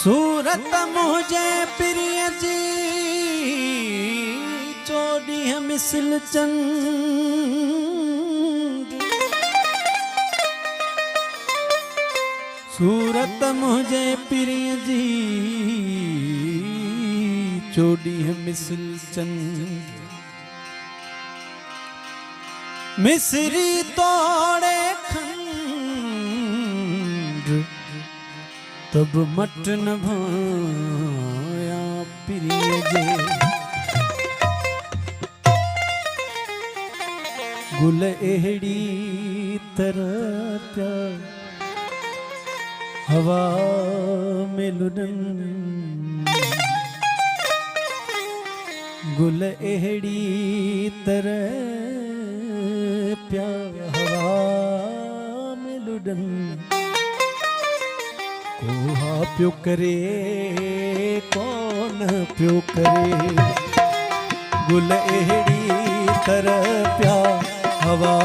सूरत मुझे प्रिय जी चोड़ी मिसल चंद। सूरत मुझे प्रिय जी चोड़ी मिसल चंद। मिसरी तोड़े खंड तब मटन भाया प्रिय जे। गुल एड़ी तरह हवा में लुडन। गुल एड़ी तरह हवा में लुडन। कोहा प्यो करे कौन प्यो करे। गुल एड़ी तरह प्या हवा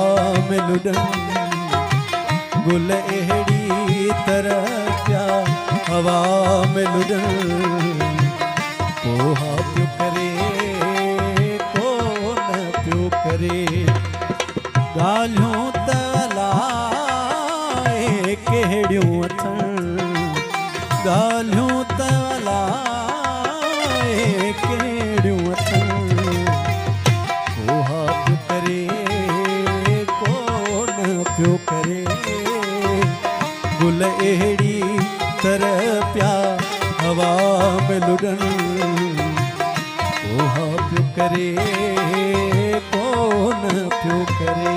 में लुडन। गुल एड़ी तरह प्या हवा में लुडन। कोहा प्यो करे कौन प्यो करे। गालियों तलाए केड़ियों अथन। गालियों तलाए केड़ियों अथन। कोहा प्यो करे कौन प्यो करे। गुल एड़ी तरह प्या हवा में लुडन। कोहा प्यो करे कौन प्यो करे।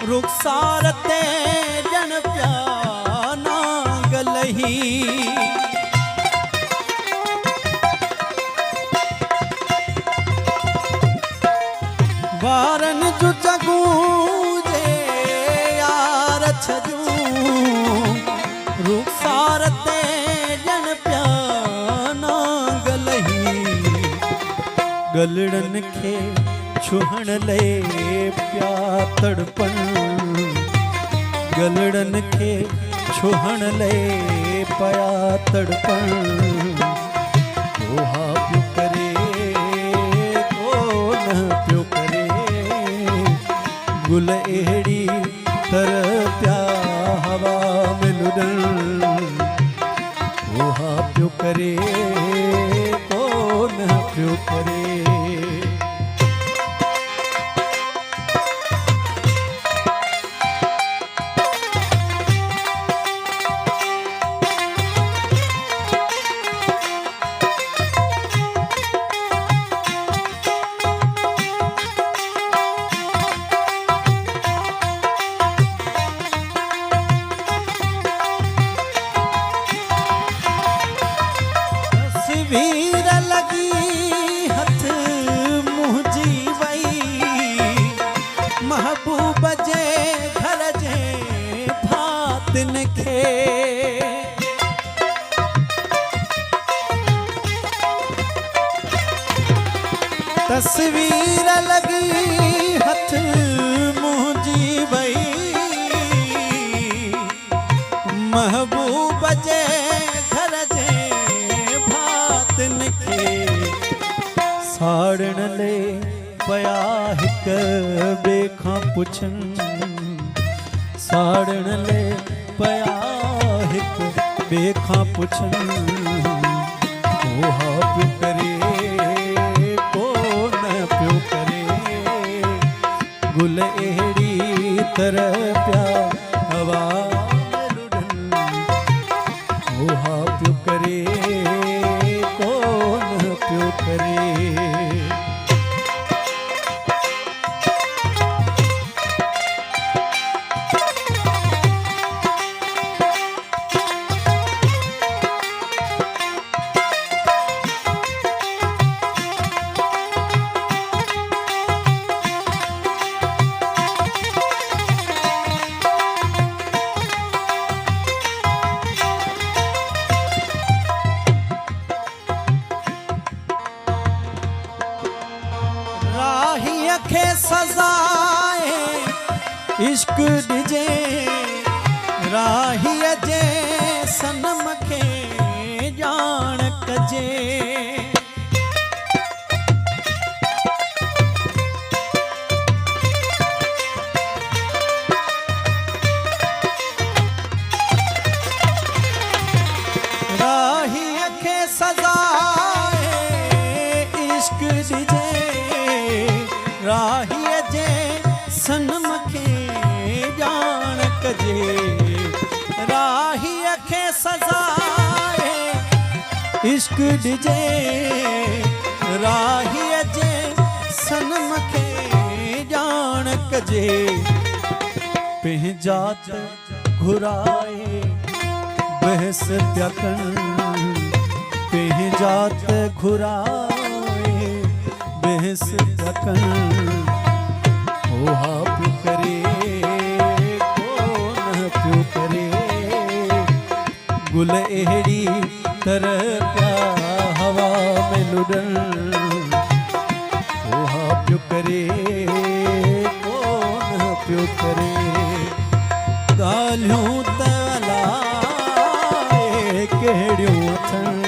रुखसार ते जन प्या नांगलही। वारन जो जगू जे यार छजू। रुखसार ते जन प्या नांगलही। गलड़न खे छुहण ले प्या तड़पन। गलड़न के छुहण ले पया तड़पन। कोहा प्यो करे कौन प्यो करे। गुल एड़ी तरह प्या हवा में लुडन। कोहा प्यो करे कौन प्यो करे। तस्वीर लगी हथ मुंहिंजी वई। महबूब जे घर जे भातिन खे। तस्वीर लगी हथ मुंहिंजी वई। महबूब जे घर जे भातिन खे। साड़न ले पया हिक ॿिए खां पुछन। साड़न ले पया हिक ॿिए खां पुछन। कोहा प्यो करे कौन प्यो करे। गुल एड़ी तरह प्या हवा में लुडन। कोहा प्यो करे सजाए इश्क ॾिजे राहीअ जे सनम खे ॼाण कजे राहीअ खे सजाए इश्क ॾिजे राहीअ जे सनम खे ॼाण कजे राहीअ खे सजाए इश्क ॾिजे राहीअ जे सनम खे ॼाण कजे पंहिंजा त घुराए बहस पिया कनि पंहिंजा त घुराए बहस पिया कनि ओहा पियो करे कोन पियो करे गुल अहिड़ी तरह पिया हवा में लुॾनि ओहा पियो करे कोन पियो करे ॻाल्हियूं त अलाए कहिड़ियूं अथनि